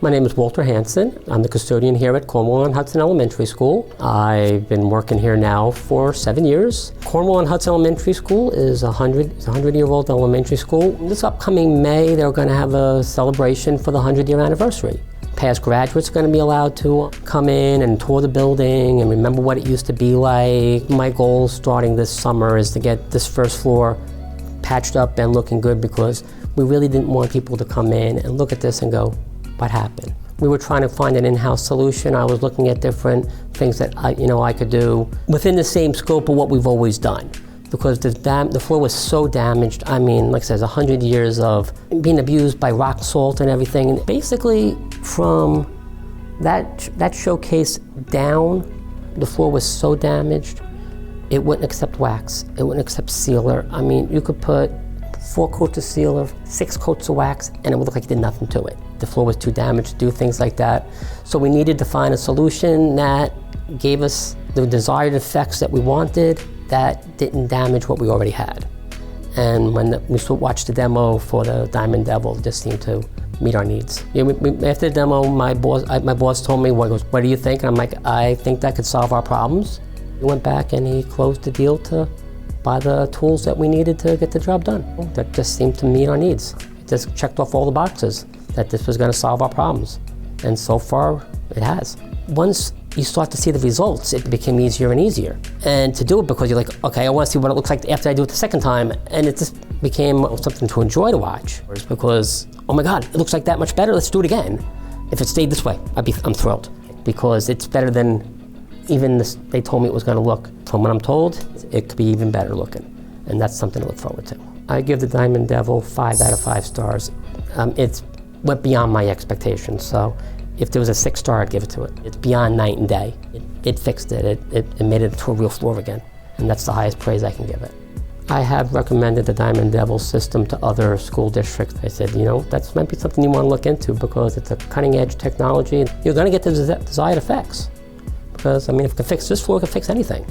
My name is Walter Hansen. I'm the custodian here at Cornwall-on-Hudson Elementary School. I've been working here now for 7 years. Cornwall-on-Hudson Elementary School is a 100-year-old elementary school. This upcoming May, they're going to have a celebration for the 100-year anniversary. Past graduates are going to be allowed to come in and tour the building and remember what it used to be like. My goal starting this summer is to get this first floor patched up and looking good, because we really didn't want people to come in and look at this and go, what happened? We were trying to find an in-house solution. I was looking at different things that I could do within the same scope of what we've always done, because the floor was so damaged. I mean, like I said, 100 years of being abused by rock salt and everything. And basically, from that showcase down, the floor was so damaged, it wouldn't accept wax. It wouldn't accept sealer. I mean, you could put 4 coats of sealer, 6 coats of wax, and it would look like it did nothing to it. The floor was too damaged to do things like that. So we needed to find a solution that gave us the desired effects that we wanted that didn't damage what we already had. And when we watched the demo for the Diamond Devil, it just seemed to meet our needs. After the demo, my boss told me, what do you think? And I'm like, I think that could solve our problems. He went back and he closed the deal to buy the tools that we needed to get the job done. That just seemed to meet our needs. It just checked off all the boxes that this was going to solve our problems. And so far, it has. Once you start to see the results, it became easier and easier. And to do it, because you're like, okay, I want to see what it looks like after I do it the second time. And it just became something to enjoy to watch. Because, oh my God, it looks like that much better, let's do it again. If it stayed this way, I'm thrilled. Because it's better than even they told me it was going to look. From what I'm told, it could be even better looking. And that's something to look forward to. I give the Diamond Devil 5 out of 5 stars. It went beyond my expectations. So if there was a 6-star, I'd give it to it. It's beyond night and day. It fixed it. It made it to a real floor again. And that's the highest praise I can give it. I have recommended the Diamond Devil system to other school districts. I said, that might be something you want to look into, because it's a cutting edge technology. You're going to get the desired effects. Because, if it can fix this floor, it can fix anything.